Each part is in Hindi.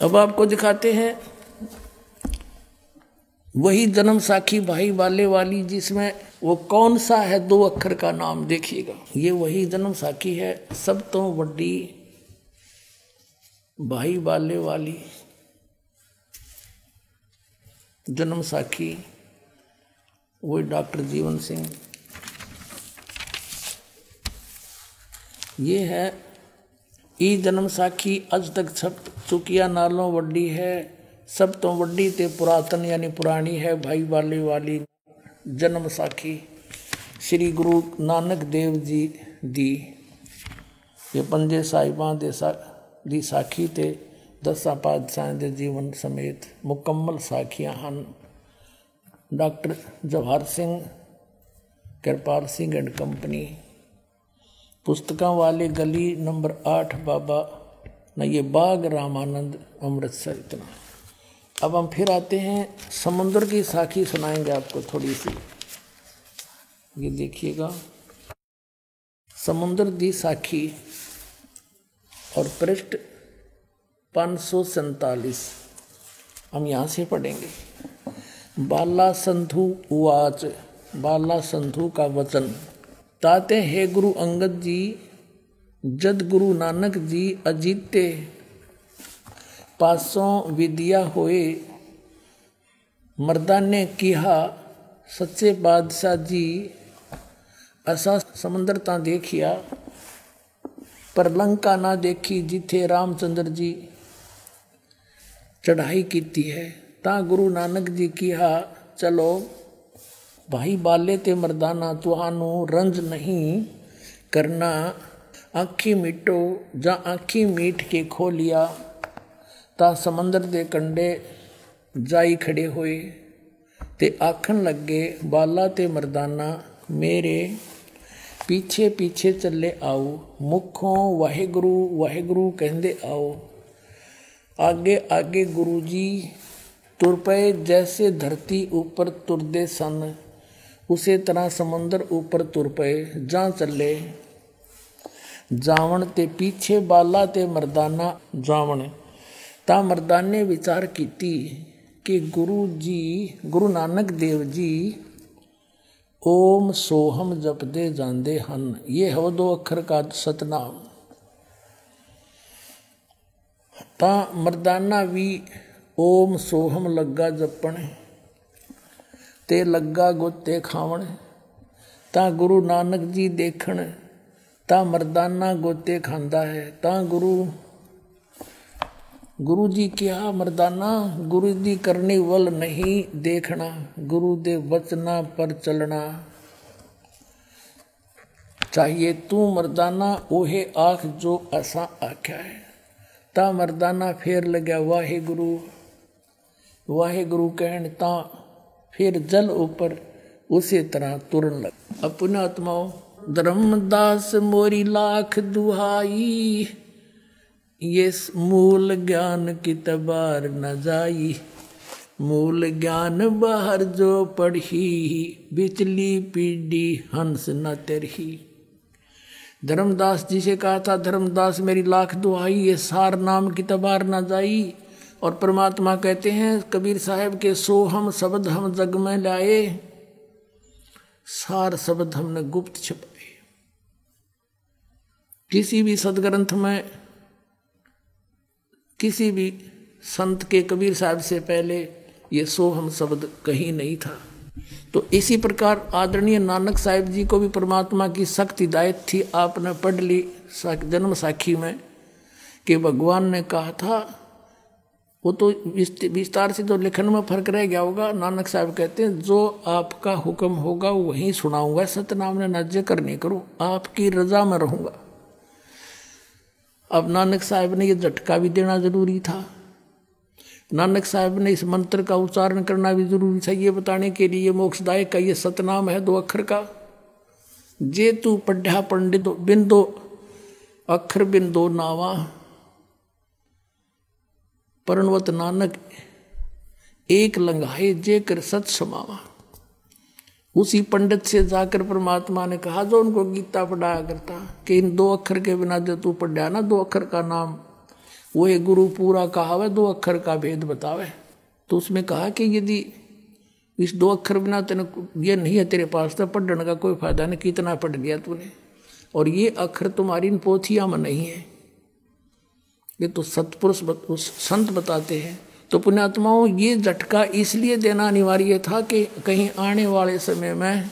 अब आपको दिखाते हैं वही जन्म साखी भाई वाले वाली, जिसमें वो कौन सा है 2 अक्षर का नाम देखिएगा। ये वही जन्म साखी है, सब तो बड़ी भाई वाले वाली जन्म साखी, वही डॉक्टर जीवन सिंह। ये है ई जन्म साखी अज तक छप चुकिया नालों वड्डी है, सब तो वड्डी ते पुरातन यानी पुरानी है भाई वाले वाली जन्म साखी श्री गुरु नानक देव जी दी। ये पंजे साहिबां दी साखी ते 10 पातशाह दे जीवन समेत मुकम्मल साखियां हन। Doctor Jawahar Singh Kirpal Singh and company, पुस्तकों वाले गली नंबर 8 बाबा न ये बाग रामानंद अमृतसर। इतना। अब हम फिर आते हैं समुद्र की साखी सुनाएंगे आपको थोड़ी सी। ये देखिएगा समुद्र दी साखी और पृष्ठ 547 हम यहाँ से पढ़ेंगे। बाला संधु उवाच, बाला संधु का वचन। ताते हे गुरु अंगद जी, जद गुरु नानक जी अजीते पासों विद्या होए, मर्दा ने किहा सच्चे बादशाह जी, असा समंदर ता देखिया पर लंका ना देखी, जिथे रामचंद्र जी चढ़ाई कीती है। ता गुरु नानक जी किहा चलो भाई बाले ते मर्दाना, तुहानू रंज नहीं करना, आँखी मीटो जा आँखी मीट के खो लिया। ता समंदर दे कंडे जाई खड़े होए ते आखन लगे, बाला ते मर्दाना मेरे पीछे पीछे चले आओ, मुखों वाहेगुरु वाहेगुरु कहंदे आओ। आगे आगे गुरु जी तुर पे, जैसे धरती ऊपर तुरदे सन, उसे तरह समंदर ऊपर तुर पे जा चले। जावण ते पीछे बाला ते मर्दाना जावण। ता मर्दाने विचार कीती कि गुरु नानक देव जी ओम सोहम जपदे जांदे हन। ये है 2 अक्षर का सतनाम। ता मर्दाना भी ओम सोहम लग्गा जपण ते लग्गा गोते खावण। ता गुरु नानक जी देखण, ता मर्दाना गोते खांदा है। ता गुरु जी क्या मर्दाना, गुरु जी करने वल नहीं देखना, गुरु दे वचना पर चलना चाहिए। तू मर्दाना ओहे आख जो असा आख्या है। ता मर्दाना फेर लग्या वाहेगुरु वाहेगुरु कहन, ता फिर जल ऊपर उसी तरह तुरन लग। अपने आत्माओं धर्मदास मोरी लाख दुहाई, ये मूल ज्ञान की तबार न जाई। मूल ज्ञान बाहर जो पढ़ी, बिचली पीढ़ी हंस न तरही। धर्मदास जी से कहा था, धर्मदास मेरी लाख दुहाई, ये सार नाम की तबार न जाई। और परमात्मा कहते हैं कबीर साहब के, सोहम शब्द हम जग में लाए, सार शब्द हमने गुप्त छुपाए। किसी भी सदग्रंथ में किसी भी संत के कबीर साहब से पहले ये सोहम शब्द कहीं नहीं था। तो इसी प्रकार आदरणीय नानक साहिब जी को भी परमात्मा की सख्त हिदायत थी। आपने पढ़ ली जन्म साखी में कि भगवान ने कहा था, वो तो विस्तार से तो लिखन में फर्क रह गया होगा। नानक साहब कहते हैं जो आपका हुक्म होगा वहीं सुनाऊंगा, सतनाम ने न जिक्र नहीं करूं, आपकी रजा में रहूंगा। अब नानक साहब ने ये झटका भी देना जरूरी था। नानक साहब ने इस मंत्र का उच्चारण करना भी जरूरी था, ये बताने के लिए मोक्षदायक का ये सतनाम है 2 अक्षर का। जे तू पढ़ा पंडित बिंदो अक्षर बिंदो नावा, परणवत नानक एक लंघाए जे कर सत समावा। उसी पंडित से जाकर परमात्मा ने कहा जो उनको गीता पढ़ाया करता कि इन 2 अक्षर के बिना जो तू पढ़ा ना 2 अक्षर का नाम, वो है गुरु पूरा कहावे 2 अक्षर का भेद बतावे। तो उसमें कहा कि यदि इस 2 अक्षर बिना तेने ये नहीं है तेरे पास तो पढ़ने का कोई फायदा नहीं, कितना पढ़ लिया तूने, और ये अक्षर तुम्हारी इन पोथियां में नहीं है। ये तो सतपुरुष संत बताते हैं। तो पुण्यात्माओं ये झटका इसलिए देना अनिवार्य था कि कहीं आने वाले समय में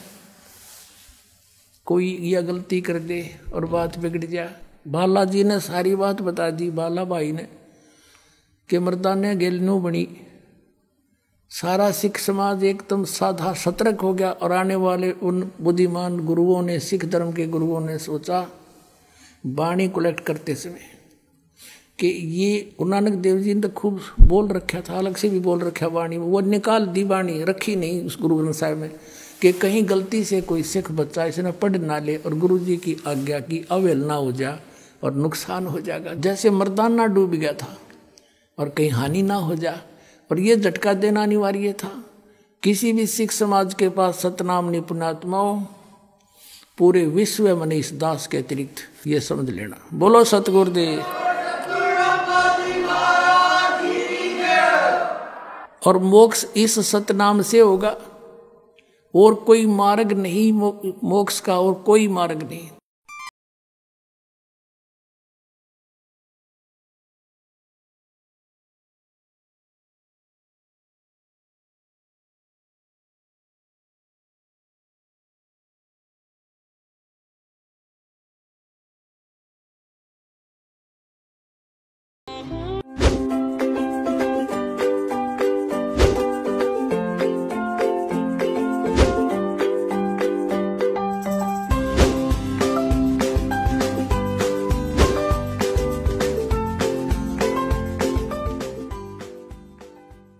कोई यह गलती कर दे और बात बिगड़ जाए। बालाजी ने सारी बात बता दी, बाला भाई ने, कि मर्दाने गेलनू बनी, सारा सिख समाज एकदम साधा सतर्क हो गया। और आने वाले उन बुद्धिमान गुरुओं ने, सिख धर्म के गुरुओं ने सोचा वाणी कलेक्ट करते समय कि ये गुरु नानक देव जी ने तो खूब बोल रखा था, अलग से भी बोल रखा वाणी, वो निकाल दी वाणी, रखी नहीं उस गुरु ग्रंथ साहिब में, कि कहीं गलती से कोई सिख बच्चा इसने पढ़ ना ले और गुरु जी की आज्ञा की अवहेलना हो जा और नुकसान हो जाएगा। जैसे मर्दाना डूब गया था और कहीं हानि ना हो जा, और ये झटका देना अनिवार्य था। किसी भी सिख समाज के पास सतनाम निपुणात्माओं पूरे विश्व में इस दास के अतिरिक्त, ये समझ लेना। बोलो सतगुरुदेव। और मोक्ष इस सतनाम से होगा, और कोई मार्ग नहीं मोक्ष का, और कोई मार्ग नहीं।